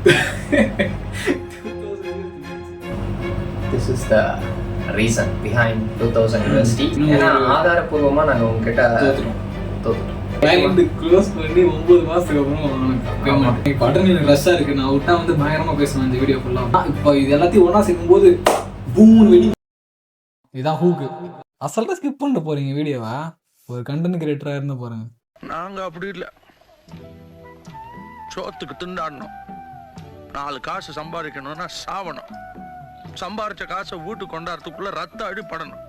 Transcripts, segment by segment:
This is the reason behind 2000 USD. ஏன்னா ஆதாரப்பூர்வமா நாங்க உங்ககிட்ட தோத்துட்டோம். கிளைண்ட் க்ளோஸ் பண்ணி 9 மாசத்துக்கு அப்புறம் படனி ரஷ்ஷா இருக்கு. நான் விட்டா வந்து பயங்கரமா பேசுவேன் இந்த வீடியோ ஃபுல்லா. இப்போ இது எல்லாத்தையும் ஒன்னா சேர்க்கும் போது பூம் வெடி. இதான் ஹூக்கு. அசல்ட்டா ஸ்கிப் பண்ணிட்டு போறீங்க வீடியோவா. ஒரு கண்டென்ட் கிரியேட்டரா இருந்து போறேங்க. நாங்க அப்படி இல்லை, சோத்துக்கு திண்டாடணும். 4 காசு சம்பாதிக்கணும்னா சாவணும். சம்பாரிச்ச காசை வீட்டுக்கு கொண்டாடுறதுக்குள்ள ரத்த அடிப்படணும்.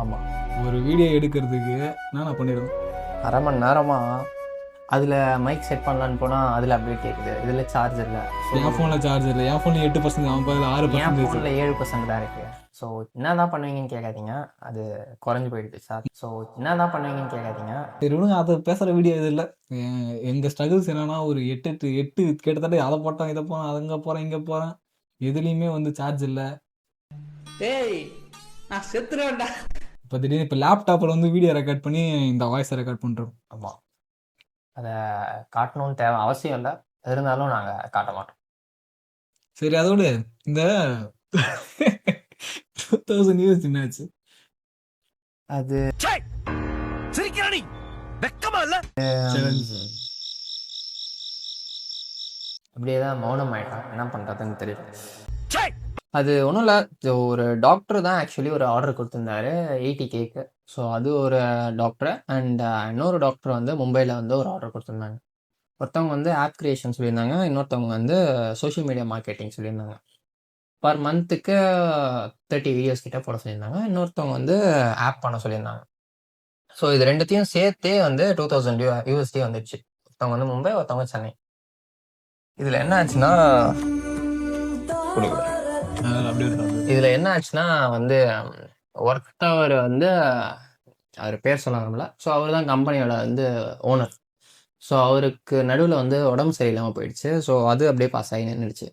ஆமா, ஒரு வீடியோ எடுக்கிறதுக்கு நான் பண்ணிடுவேன் 1/2 மணி நேரமா. அதில் மைக் செட் பண்ணலான்னு போனால் அதில் அப்படியே கேட்குது. இதில் சார்ஜ் இல்லை. என் ஃபோனில் சார்ஜ் இல்லை. என் ஃபோனில் 8%, அவன் பதில் 6%. என் ஃபோனில் 7% தான் இருக்குது. ஸோ என்ன தான் பண்ணுவீங்கன்னு கேட்காதீங்க, அது குறைஞ்சி போயிடுது சார். ஸோ என்ன தான் பண்ணுவீங்கன்னு கேட்காதீங்க. சரி விடுங்க, அது பேசுகிற வீடியோ இது இல்லை. எங்கள் ஸ்ட்ரகிள்ஸ் என்னன்னா, ஒரு 8 கிட்டத்தட்ட அதை போட்டோம், இதை போகிறேன், அங்கே போகிறேன், இங்கே போகிறேன். எதுலேயுமே வந்து சார்ஜ் இல்லை. டேய் நான் செத்துறேன்டா. இப்போ திடீர்னு இப்போ லேப்டாப்பில் வந்து வீடியோ ரெக்கார்ட் பண்ணி இந்த வாய்ஸை ரெக்கார்ட் பண்ணுறோம். ஆமாம், அதை காட்டணும்னு தேவை அவசியம் இல்லை, இருந்தாலும் நாங்கள் காட்ட மாட்டோம். சரி, அதோடு இந்த 2000 years என்னாச்சு? அது அப்படியே தான் மௌனம் ஆயிட்டான். என்ன பண்ணுறதுன்னு தெரியல. அது ஒன்றும் இல்லை, ஒரு டாக்டர் தான் ஆக்சுவலி ஒரு ஆர்டர் கொடுத்துருந்தாரு 80K. ஸோ அது ஒரு டாக்டர். அண்ட் இன்னொரு டாக்டர் வந்து மும்பையில் வந்து ஒரு ஆர்டர் கொடுத்துருந்தாங்க. ஒருத்தவங்க வந்து ஆப் கிரியேஷன் சொல்லியிருந்தாங்க, இன்னொருத்தவங்க வந்து சோஷியல் மீடியா மார்க்கெட்டிங் சொல்லியிருந்தாங்க. பர் மந்த்துக்கு 30 வீடியோஸ் கிட்ட போட சொல்லியிருந்தாங்க. இன்னொருத்தவங்க வந்து ஆப் பண்ண சொல்லியிருந்தாங்க. ஸோ இது ரெண்டுத்தையும் சேர்த்தே வந்து 2000 USD வந்துடுச்சு. ஒருத்தவங்க வந்து மும்பை, ஒருத்தவங்க சென்னை. இதில் என்ன ஆச்சுன்னா இதில் என்ன ஆச்சுன்னா வந்து ஒருத்தவர் வந்து அவர் பேர் சொல்ல வரல. ஸோ அவர் தான் கம்பெனியோட வந்து ஓனர். ஸோ அவருக்கு நடுவில் வந்து உடம்பு சரியில்லாமல் போயிடுச்சு. ஸோ அது அப்படியே பாஸ் ஆகி நின்றுடுச்சு.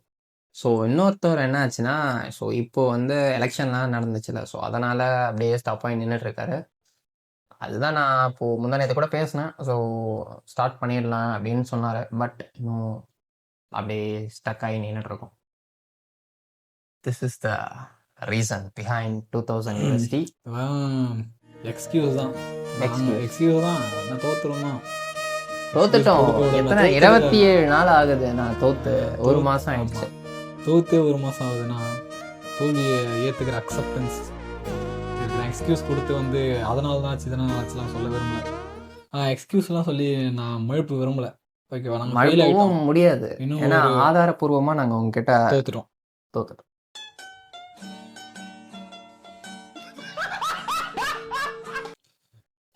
ஸோ இன்னொருத்தவர் என்ன ஆச்சுன்னா, ஸோ இப்போது வந்து எலெக்ஷன்லாம் நடந்துச்சுல, ஸோ அதனால் அப்படியே ஸ்டாப் ஆகி நின்றுட்டுருக்காரு. அதுதான் நான் இப்போது முந்தானத்தை கூட பேசினேன். ஸோ ஸ்டார்ட் பண்ணிடலாம் அப்படின்னு சொன்னார். பட் இன்னும் அப்படியே ஸ்டக் ஆகி நின்றுட்டுருக்கோம். This is the reason behind 2000 USD. Excuse தான், எக்ஸ்கியூஸ் தான். நான் தோத்துட்டோம். எத்தனை 27 நாள் ஆகுது நான் தோத்து. 1 மாதம் ஆயிடுச்சு. தோத்து 1 மாதம் ஆகுதுன்னா தோல்வியை ஏற்றுக்கிற அக்செப்டன்ஸ். எக்ஸ்கியூஸ் கொடுத்து வந்து அதனால தான் ஆச்சு, இதனால ஆச்சுலாம் சொல்ல விரும்பல. எக்ஸ்கியூஸ்லாம் சொல்லி நான் மழுப்பு விரும்பல. ஓகேவா, நாங்கள் முடியாது. ஏன்னா ஆதாரப்பூர்வமாக நாங்கள் உங்ககிட்ட தோத்துட்டோம்.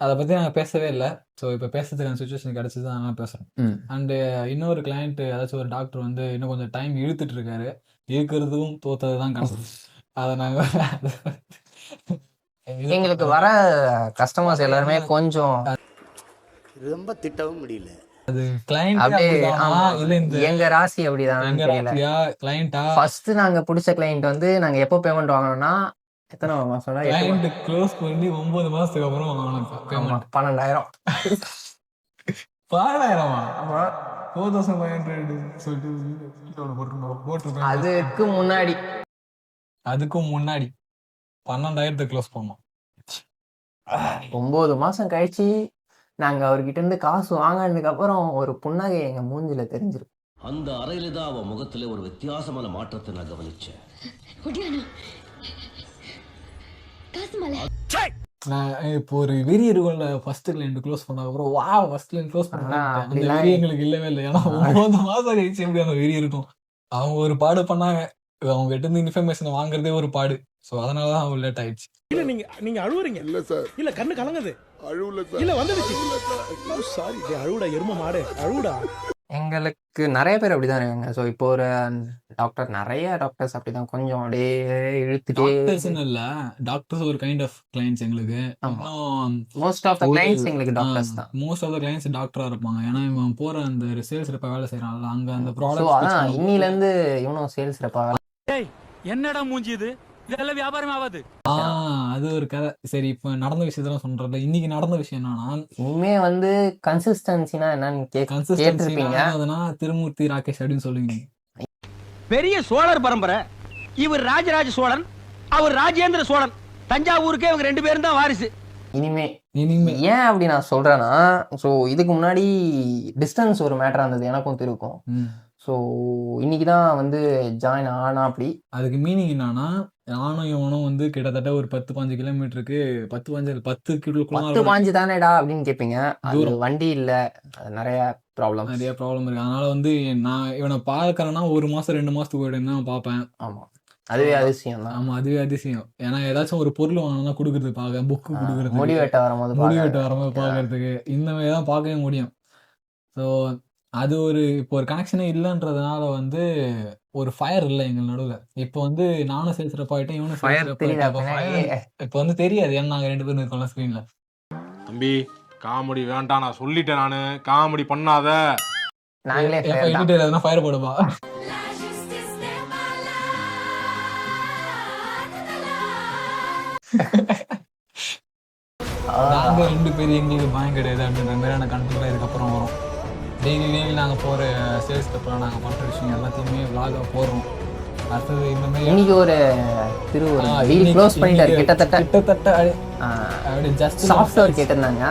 அதை பற்றி நாங்கள் பேசவே இல்லை. ஸோ இப்போ பேசுறதுக்கான சுச்சுவேஷன் கிடச்சி தான் நாங்கள் பேசுகிறோம். அண்டு இன்னொரு கிளைண்ட்டு, ஏதாச்சும் ஒரு டாக்டர் வந்து இன்னும் கொஞ்சம் டைம் இழுத்துட்டு இருக்காரு. இருக்கிறதும் தோத்தது தான் கணக்கு. அதை நாங்கள் எங்களுக்கு வர கஸ்டமர்ஸ் எல்லாருமே கொஞ்சம் ரொம்ப திட்டவும் முடியல. அது கிளைண்ட் எங்க ராசி அப்படிதான் தெரியல. கிளைண்டா ஃபர்ஸ்ட் நாங்க பிடிச்ச கிளைண்ட் வந்து நாங்க எப்போ பேமெண்ட் வாங்கணும்னா எத்தனை மாசம் கிளைண்ட் க்ளோஸ் பண்ணி 9 மாசத்துக்கு அப்புறம் வாங்கணும் பேமெண்ட். 12,000. 12,000? ஆமா, 4500 சொல்லிட்டு அதுக்கும் முன்னாடி 12,000 க்ளோஸ் பண்ணோம். 9 மாசம் கழிச்சு நாங்க அவர்கிட்ட இருந்து காசு வாங்கினதுக்கு அப்புறம் ஒரு புன்னகை எங்க மூஞ்சில தெரிஞ்சிருக்கு. அந்த அறையில தான் அவன் முகத்துல ஒரு வித்தியாசமான மாற்றத்தை நான் கவனிச்சேன். நான் இப்போ ஒரு வெறி இருக்கும்ல, ஃபர்ஸ்ட் கிளைண்ட் க்ளோஸ் பண்ண அப்புறம் வா ஃபர்ஸ்ட் கிளைண்ட் க்ளோஸ் பண்ணா அந்த வெறி எங்களுக்கு இல்லவே இல்லை. ஏன்னா 9 மாசம் கழிச்சு எப்படி அந்த வெறி இருக்கும். அவங்க ஒரு பாடு பண்ணாங்க, அவங்க கிட்ட இருந்து இன்ஃபர்மேஷன் வாங்குறதே ஒரு பாடு. ஸோ அதனாலதான் அவங்க லேட் ஆயிடுச்சு. இல்ல நீங்க அழுவுறீங்க. இல்ல சார், இல்ல கண்ணு கலங்குது. அழுவுல சார், இல்ல வந்துடுச்சு. சாரி, அழுவுடா எரும மாடு, அழுவுடா. எங்களுக்கு நிறைய பேர் அப்படிதான் இருக்காங்க. ஸோ இப்போ ஒரு டாக்டர், நிறைய டாக்டர்ஸ் அப்படிதான் கொஞ்சம் அப்படியே இழுத்துட்டே இல்ல. டாக்டர்ஸ் ஒரு கைண்ட் ஆஃப் கிளைண்ட்ஸ் எங்களுக்கு. மோஸ்ட் ஆஃப் த கிளைண்ட்ஸ் எங்களுக்கு டாக்டர்ஸ் தான். மோஸ்ட் ஆஃப் த கிளைண்ட்ஸ் டாக்டரா இருப்பாங்க. ஏன்னா இவன் போற அந்த சேல்ஸ் ரெப்பா வேலை செய்யறான்ல, அங்க அந்த ப்ராடக்ட் இன்னில இருந்து இவனும் சேல்ஸ் ரெப்பா. என்னடா மூஞ்சி இது, இதெல்லாம் வியாபாரம் ஆகாது. அது ஒரு கதை. சரி, இப்ப நடந்த விஷயத்தான் சொல்றேன். இன்னைக்கு நடந்த விஷயம் என்னன்னா, இனிமே வந்து கன்சிஸ்டன்சினா என்னன்னு கேட்டிருப்பீங்க. அதனா திருமூர்த்தி ராகேஷ் அப்படின்னு சொல்லுவீங்க. பெரிய சோழர் பரம்பரை. இவர் ராஜராஜ சோழன், அவர் ராஜேந்திர சோழன். தஞ்சாவூருக்கே இவங்க 2 பேரும் தான் வாரிசு. இனிமே ஏன் அப்படி நான் சொல்றேன்னா, ஸோ இதுக்கு முன்னாடி டிஸ்டன்ஸ் ஒரு மேட்டரா இருந்தது எனக்கும் திருக்கும். ஸோ இன்னைக்கு தான் வந்து ஜாயின் ஆனா அப்படி. அதுக்கு மீனிங் என்னன்னா, நானும் இவனும் வந்து கிட்டத்தட்ட ஒரு 10-15 கிலோமீட்டருக்கு 10 கிலோமீட்டர் தானேடா அப்படின்னு கேட்பீங்க. அது வண்டி இல்ல, அது நிறைய ப்ராப்ளம் இருக்கு. அதனால வந்து நான் இவனை பார்க்கறேன்னா 1 மாசம் 2 மாசத்துக்கு ஒரு தான் பார்ப்பேன். ஆமா, அதுவே அதிசயம் தான். ஆமா, அதுவே அதிசயம். ஏன்னா ஏதாச்சும் ஒரு பொருள் வாங்கினா கொடுக்கறது பார்க்க, புக்கு கொடுக்கறது, முடி வெட்ட வரும்போது பார்க்கறதுக்கு இந்த மாதிரி தான் பார்க்கவே முடியும். ஸோ அது இப்போ ஒரு கனெக்ஷனே இல்லைன்றதுனால வந்து ஒரு ஃபயர் இல்லை எங்கள் நடுவில். இப்போ வந்து நானும் சேல்ஸ்ரப் ஆகிட்டேன், இவனும் இப்போ வந்து தெரியாது. ஏன்னா நாங்கள் 2 பேரும் இருக்கோம்ல ஸ்க்ரீன்ல. தம்பி காமெடி வேண்டாம், நான் சொல்லிட்டேன். நானு காமெடி பண்ணாத. நாங்களே ஃபயர் போடுவா. நாங்க 2 பேரும் எங்களுக்கு பயம் கிடையாது அப்படின்ற மாதிரியான கண்டென்ட்லாம் இதுக்கப்புறம் வரும். டெய்லி நாங்கள் போகிற சேல்ஸ் அப்புறம் நாங்கள் பண்ணுற விஷயம் எல்லாத்தையுமே விளாகாக போடுறோம். அடுத்தது இந்த மாதிரி இன்னைக்கு ஒரு க்ளோஸ் பண்ணிட்டாரு. கிட்டத்தட்ட அப்படியே ஜஸ்ட் சாஃப்ட்வேர் கேட்டிருந்தாங்க.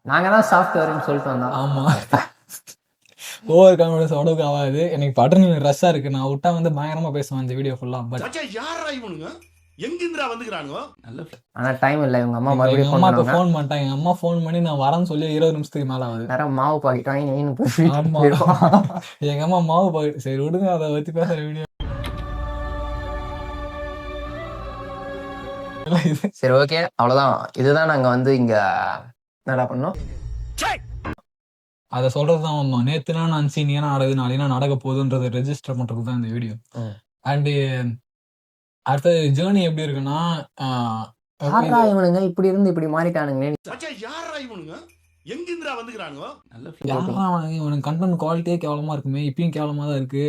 நாங்க தான் சாஃப்ட்வேர்னு சொல்லிட்டு வந்தோம். ஆமா, ஓவர் கான்ஃபிடன்ஸ் உடவுக்கு ஆகாது. எனக்கு பட்டன் ரஷ்ஷாக இருக்கு. நான் விட்டா வந்து பயங்கரமா பேசுவேன் இந்த வீடியோ ஃபுல்லா. பட் எங்கிந்திரா வந்துக்கிறானுங்க. ஆனா டைம் இல்ல. இவங்க அம்மா மறுபடியும் ஃபோன் பண்ணிட்டாங்க. எங்க அம்மா ஃபோன் பண்ணி நான் வரேன்னு சொல்லி 20 நிமிஷத்துக்கு மேல ஆகுது. நேரம் மாவு பாக்கெட் வாங்கி எங்க அம்மா மாவு பாக்கெட். சரி விடுங்க, அதை வச்சு பேசுற வீடியோ. சரி, ஓகே, அவ்வளவுதான். இதுதான் நாங்க வந்து இங்க என்னடா பண்ணோம், அதை சொல்றதுதான் வந்தோம். நேத்துனா நான் சீன் ஏன்னா நடக்குது, நாளைனா நடக்க போகுதுன்றதை ரெஜிஸ்டர் பண்றதுக்கு தான் இந்த வீடியோ. அண்ட் அடுத்த ஜேர்னி எப்படி இருக்குன்னா, இவனுங்க இப்படி இருந்து இப்படி மாறிட்டானுங்க. இவனுக்கு கண்டென்ட் குவாலிட்டியே கேவலமா இருக்குமே. இப்பயும் கேவலமா தான் இருக்கு.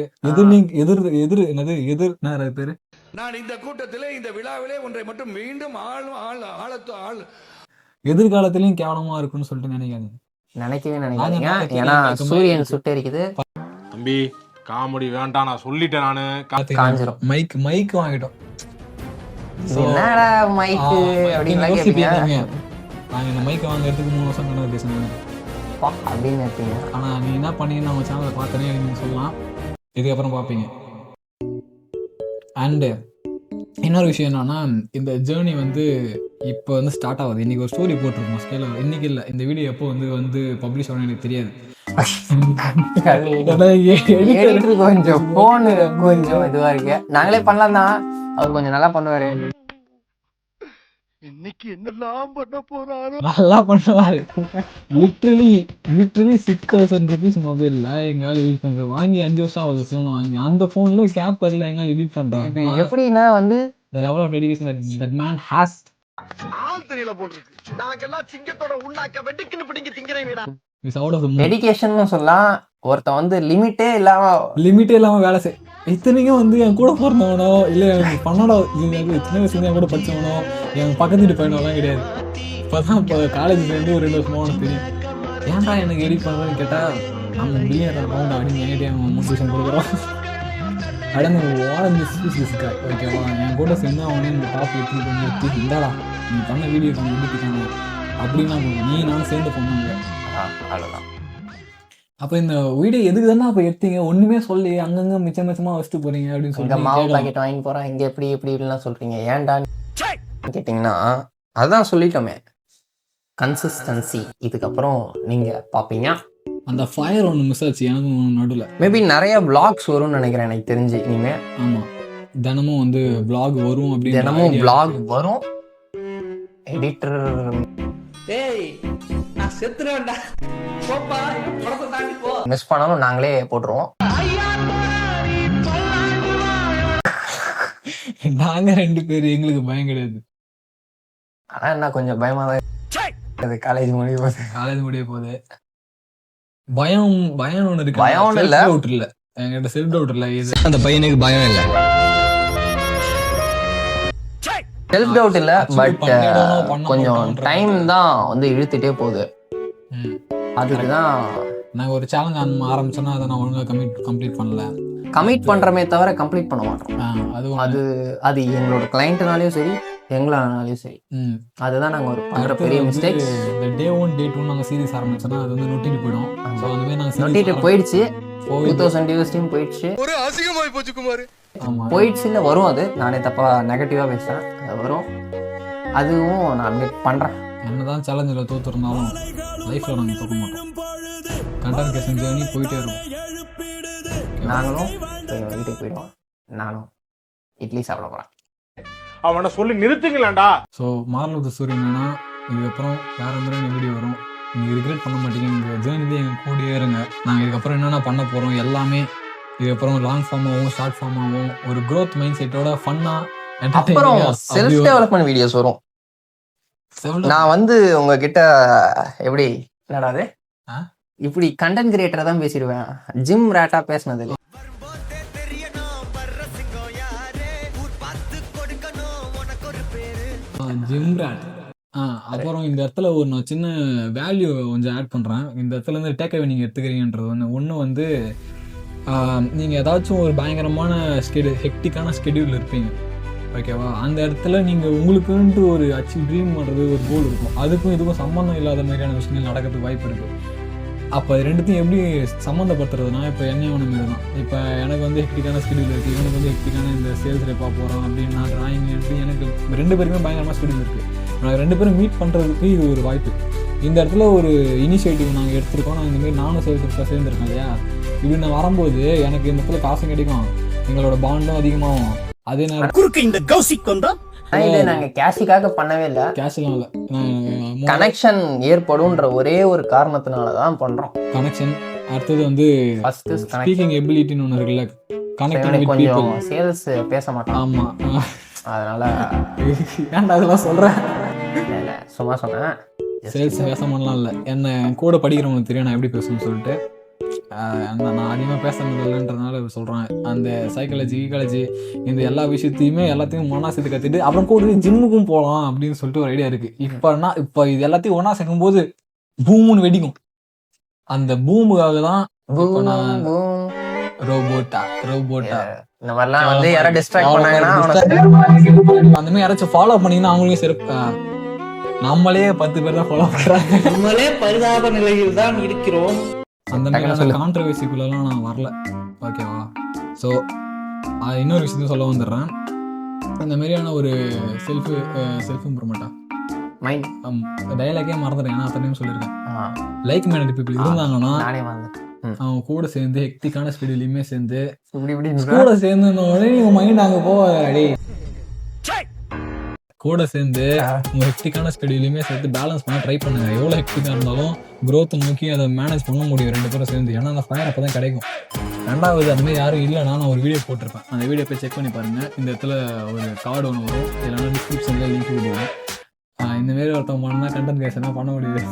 எதிர் பேரு. நான் இந்த கூட்டத்திலே இந்த விழாவிலே ஒன்றை மட்டும் மீண்டும் எதிர்காலத்திலயும் கேவலமா இருக்குன்னு சொல்லிட்டு நினைக்கவே நினைக்காதீங்க. ஏன்னா சூரியன் சுட்டரிக்குது. தம்பி காமெடி வேண்டாம், நான் சொல்லிட்டேன். நானு காஞ்சிரும். மைக் வாங்கிட்டோம். என்னடா மைக் அப்படின்னு கேட்பீங்க. நாங்க இந்த மைக் வாங்குறதுக்கு 3 வருஷம் கணக்கு பேசணும் அப்படின்னு நினைப்பீங்க. ஆனா நீ என்ன பண்ணீங்கன்னு நம்ம சேனலை பார்த்தனே நீங்க சொல்லலாம். இதுக்கப்புறம் பார்ப்பீங்க. அண்டு இன்னொரு விஷயம் என்னன்னா, இந்த ஜேர்னி வந்து இப்போ வந்து ஸ்டார்ட் ஆகுது. இன்னைக்கு ஒரு ஸ்டோரி போட்டிருக்கோம் ஸ்கேல. இன்னைக்கு இல்லை, இந்த வீடியோ எப்போ வந்து பப்ளிஷ் ஆகணும் எனக்கு தெரியாது. கொஞ்சம் போன் கொஞ்சம் இதுவா இருக்கு. நாங்களே பண்ணலாம் தான், அவர் கொஞ்சம் நல்லா பண்ணுவாரு. இன்னைக்கு என்னெல்லாம் பண்ண போறாரு. நல்லா பண்ணுவாரு. லிட்டரலி 6,000 rupees மொபைல்ல எங்காவது யூஸ் பண்ற வாங்கி 5 வருஷம் ஆகுது. ஃபோன் வாங்கி அந்த போன்ல கேப் வரல எங்க எடிட் பண்றாங்க. எப்படின்னா வந்து the level of dedication that man has. ஆல்தனில போட்டுருக்கு. நாங்கெல்லாம் சிங்கத்தோட உண்ணாக்க வெட்டுக்குன்னு பிடிங்க திங்கறேங்கடா. Is out of the dedication சொல்லலாம். ஒருத்தன் வந்து லிமிட்டே இல்லாம வேலை செய். இத்தனைக்கும் வந்து என் கூட பிறந்தவனோ இல்லை எனக்கு பன்னோட சின்ன வயசுல என் கூட படிச்சவனோ என் பக்கத்து வீட்டு பையனோலாம் கிடையாது. இப்போதான் இப்போ காலேஜ் சேர்ந்து ஒரு 2 வருஷமா உனக்கு தெரியும். ஏன்டா எனக்கு எடிட் பண்ணுறதுன்னு கேட்டால் நம்ம பில்லியன் அக்கௌண்ட் அப்படின்னு என்கிட்ட மோட்டிவேஷன் கொடுக்குறோம். அடங்கு ஓடந்துக்கா ஓகேவா. என் கூட சேர்ந்து அவனே இந்த டாப் எடுத்து இந்தாடா நீ பண்ண வீடியோ கொஞ்சம் எடுத்துக்காங்க அப்படின்னா நீ நானும் சேர்ந்து பண்ணுங்க. அவ்வளோதான். அப்போ இந்த வீடியோ எதுக்கு தானே அப்போ எடுத்தீங்க? ஒன்றுமே சொல்லி அங்கங்கே மிச்சமா வச்சுட்டு போறீங்க அப்படின்னு சொல்லி மாவு பாக்கெட் வாங்கி போகிறோம் இங்கே எப்படி இப்படிலாம் சொல்கிறீங்க ஏன்டான்னு கேட்டிங்கன்னா அதுதான் சொல்லிட்டோமே, கன்சிஸ்டன்சி. இதுக்கப்புறம் நீங்கள் பார்ப்பீங்க. அந்த ஃபயர் ஒன்று மிஸ் ஆச்சு எனக்கு நடுவில். மேபி நிறைய vlogs வரும்னு நினைக்கிறேன் எனக்கு தெரிஞ்சு. இனிமேல் ஆமாம், தினமும் வந்து vlog வரும். அப்படி தினமும் vlog வரும். எடிட்டர் நான் செத்துறேன்டா, போப்பா படத்தை தாண்டி போ. மிஸ் பண்ணாலும் நாங்களே போட்டுருவோம். நாங்க 2 பேர் எங்களுக்கு பயம் கிடையாது. ஆனா என்ன கொஞ்சம் பயமா தான் காலேஜ் முடிய போகுது. பயம் ஒண்ணு இருக்கு. பயம் ஒண்ணு இல்ல, டவுட் இல்ல. என்கிட்ட செல்ஃப் டவுட் இல்ல. அந்த பையனுக்கு பயம் இல்ல, செல்ஃப் டவுட் இல்ல. பட் கொஞ்சம் டைம் தான் வந்து இழுத்துட்டே போகுது. அதுக்குதான் நான் ஒரு சேலஞ்ச் ஆரம்பிச்சேன்னா அதை நான் ஒழுங்காக கம்ப்ளீட் பண்ணல. கமிட் பண்றமே தவிர கம்ப்ளீட் பண்ண மாட்டோம். அதுவும் அது எங்களோட கிளைண்ட்னாலையும் சரி எங்களானாலையும் சரி. அதுதான் நாங்கள் ஒரு பண்ற பெரிய மிஸ்டேக். இந்த டே 1 டே 2 நாங்கள் சீரிஸ் ஆரம்பிச்சோன்னா அது வந்து நொட்டிட்டு போயிடும். ஸோ அந்த மாதிரி நாங்கள் நொட்டிட்டு போயிடுச்சு. 2000 டியூஸ்டையும் போயிடுச்சு. ஒரு அசிங்கமாய் போச்சு குமார். போயிடுச்சு இல்லை வரும். அது நானே தப்பா நெகட்டிவா பேசுறேன். அது வரும். அதுவும் நான் அப்டேட் பண்றேன். என்னதான் சேலஞ்சில் தோத்துருந்தாலும் லைஃப்ல நாங்கள் தோக்க மாட்டோம். கண்டென்ட் கிரியேஷன் ஜேர்னி போயிட்டே இருக்கும். நாங்களும் வீட்டுக்கு போயிடுவோம். நானும் இட்லி சாப்பிட போறேன். அவனை சொல்லி நிறுத்துங்களேன்டா. So moral of the story என்னன்னா, இதுக்கப்புறம் வேற மாதிரி வீடியோ வரும். நீங்கள் ரிக்ரெட் பண்ண மாட்டீங்க. எங்கள் ஜேர்னிலே எங்கள் கூடயே இருங்க. நாங்கள் இதுக்கப்புறம் என்னென்ன பண்ண போகிறோம் எல்லாமே இதுக்கப்புறம் லாங் ஃபார்மாகவும் ஷார்ட் ஃபார்மாகவும் ஒரு க்ரோத் மைண்ட் செட்டோட ஃபன்னாக அப்புறம் செல்ஃப் டெவலப்மெண்ட் வீடியோஸ் வரும். நான் வந்து உங்ககிட்ட எப்படி என்னடாது இப்படி கண்டென்ட் கிரியேட்டரை தான் பேசிடுவேன். ஜிம் ரேட்டா பேசினது இல்லை. Gym rate. அப்புறம் இந்த இடத்துல ஒரு நான் சின்ன வேல்யூ கொஞ்சம் ஆட் பண்ணுறேன். இந்த இடத்துல இருந்து டேக்அவே நீங்கள் எடுத்துக்கிறீங்கன்றது ஒன்று வந்து நீங்கள் ஏதாச்சும் ஒரு பயங்கரமான ஹெக்டிக்கான ஸ்கெடியூல் இருப்பீங்க, ஓகேவா? அந்த இடத்துல நீங்கள் உங்களுக்குன்ட்டு ஒரு அச்சீவ் ட்ரீம் பண்ணுறது ஒரு கோல் இருக்கும். அதுக்கும் இதுக்கும் சம்மந்தம் இல்லாத மாதிரியான விஷயங்கள் நடக்கிறதுக்கு வாய்ப்பு இருக்குது. அப்போ அது ரெண்டுத்தையும் எப்படி சம்மந்தப்படுத்துறதுனா, இப்போ என்ன ஒன்று மாரி தான். இப்போ எனக்கு வந்து ஹெக்டிக்கான ஸ்கெடியூல் இருக்குது, இவனுக்கு வந்து ஹெக்டிக்கான இந்த சேல்ஸ் ரேப்பாக போகிறோம் அப்படின்னு நான் ட்ராயிங் எடுத்து எனக்கு 2 பேருமே பயங்கரமாக ஸ்கெடியூல் இருக்குது. நாங்கள் 2 பேரும் மீட் பண்ணுறதுக்கு இது ஒரு வாய்ப்பு. இந்த இடத்துல ஒரு இனிஷியேட்டிவ் நாங்கள் எடுத்துருக்கோம். நான் இந்தமாரி நானும் சேல்ஸ் சேர்ந்துருக்கேன் இல்லையா? இப்படி நான் வரும்போது எனக்கு இந்த இடத்துல காசும் கிடைக்கும், எங்களோட பாண்டும் அதிகமாகும். அதே நேரம் குறுக்கு இந்த கௌசிக் வந்தா இது நாங்க கேஷுக்காக பண்ணவே இல்லை. கேஷ்லாம் இல்லை, கனெக்ஷன் ஏற்படும்ன்ற ஒரே ஒரு காரணத்தினாலதான் பண்றோம். கனெக்ஷன். அடுத்தது வந்து ஸ்பீக்கிங் எபிலிட்டின்னு ஒன்று இருக்குல்ல, கனெக்டிங் கொஞ்சம் சேல்ஸ் பேச மாட்டோம். ஆமா, அதனால ஏன்டா அதெல்லாம் சொல்றேன். சும்மா சொன்னேன். சேல்ஸ் பேச மாட்டலாம் இல்லை, என்ன கூட படிக்கிறவங்களுக்கு தெரியும் நான் எப்படி பேசணும்னு சொல்லிட்டு. நான் அதிகமாக பேசுறது இல்லைன்றதுனால சொல்கிறேன். அந்த சைக்காலஜி இந்த எல்லா விஷயத்தையுமே எல்லாத்தையும் ஒன்றா சேர்த்து கற்றுட்டு அப்புறம் கூட ஜிம்முக்கும் போகலாம் அப்படின்னு சொல்லிட்டு ஒரு ஐடியா இருக்குது. இப்போ இது எல்லாத்தையும் ஒன்றா சேர்க்கும்போது பூமுன்னு வெடிக்கும். அந்த பூமுக்காக தான் ரோபோட்டா இந்த மாதிரிலாம் வந்து யாராவது டிஸ்ட்ராக்ட் பண்ணாங்கன்னா அந்த மாதிரி யாராச்சும் ஃபாலோ பண்ணீங்கன்னா அவங்களையும் சிறப்பு. நம்மளே 10 பேர் தான் ஃபாலோ பண்ணுறாங்க. நம்மளே பரிதாப நிலையில் தான் இருக்கிறோம். அந்த மாதிரி கான்ட்ரவர்சிக்குள்ளெல்லாம் நான் வரல, ஓகேவா? ஸோ இன்னொரு விஷயத்தையும் சொல்ல வந்துடுறேன். இந்த மாதிரியான ஒரு செல்ஃப் இம்ப்ரூவ்மெண்ட்டா டைலாக்கே மறந்துட்டேன். ஏன்னா அத்தனையும் சொல்லியிருக்கேன். லைக் மைண்டட் பீப்புள் இருந்தாங்கன்னா அவங்க கூட சேர்ந்து ஹெக்டிக்கான ஸ்பீடுலையுமே சேர்ந்து கூட சேர்ந்து உங்க மைண்ட் அங்கே போவாடி கூட சேர்ந்து உங்க ஹெக்டிக்கான ஸ்கெடியூலையுமே சேர்த்து பேலன்ஸ் பண்ண ட்ரை பண்ணுங்க. எவ்வளோ ஹெக்டிக்காக இருந்தாலும் க்ரோத்தை நோக்கி அதை மேனேஜ் பண்ண முடியும் 2 பேரும் சேர்ந்து. ஏன்னா அந்த ஃபயர் அப்போ தான் கிடைக்கும். ரெண்டாவது அந்த மாதிரி யாரும் இல்லைனா நான் ஒரு வீடியோ போட்டிருப்பேன். அந்த வீடியோ போய் செக் பண்ணி பாருங்க. இந்த இடத்துல ஒரு கார்டு ஒன்று வரும், இல்லைனா டிஸ்கிரிப்ஷனில் லிங்க் விடுவோம். இந்தமாரி ஒருத்தவங்க பண்ணால் கண்டென்ட் கிரியேஷனாக பண்ண முடியுது.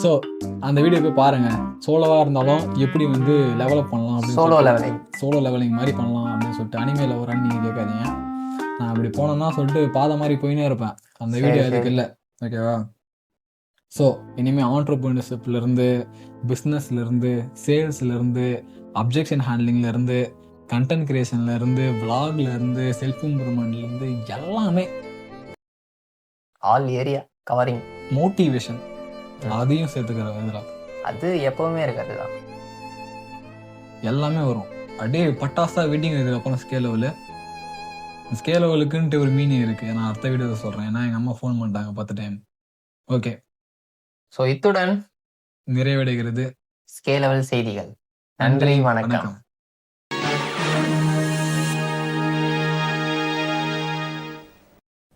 ஸோ அந்த வீடியோ போய் பாருங்கள். சோலோவாக இருந்தாலும் எப்படி வந்து டெவலப் பண்ணலாம் அப்படின்னு சோலோ லெவலிங் மாதிரி பண்ணலாம் அப்படின்னு சொல்லிட்டு அனிமேல ஒரு நீங்கள் கேட்காதீங்க. நான் அப்படி போனேன்னா சொல்லிட்டு பாதை மாதிரி போயினே இருப்பேன். அந்த வீடியோ அதுக்கு இல்லை, ஓகேவா? ஸோ இனிமேல் ஆண்டர்பிரினர்ஷிப்லேருந்து, பிஸ்னஸ்லேருந்து, சேல்ஸ்லேருந்து, அப்ஜெக்ஷன் ஹேண்ட்லிங்லேருந்து, கண்டென்ட் கிரியேஷன்லேருந்து, விளாக்லேருந்து, செல்ஃப் இம்ப்ரூவ்மெண்ட்லேருந்து எல்லாமே ஆல் ஏரியா கவரிங். மோட்டிவேஷன் அதையும் சேர்த்துக்கிற இதில் அது எப்பவுமே இருக்காது தான், எல்லாமே வரும். அப்படியே பட்டாசா வெட்டிங். இதுக்கப்புறம் ஸ்கேல் லெவலுக்குன்ட்டு ஒரு மீனிங் இருக்குது. நான் அடுத்த வீடியோ சொல்கிறேன். ஏன்னா எங்கள் அம்மா ஃபோன் பண்ணிட்டாங்க 10 டைம். ஓகே, ஸோ இத்துடன் நிறைவடைகிறது ஸ்கேல் லெவல் செய்திகள். நன்றி, வணக்கம்.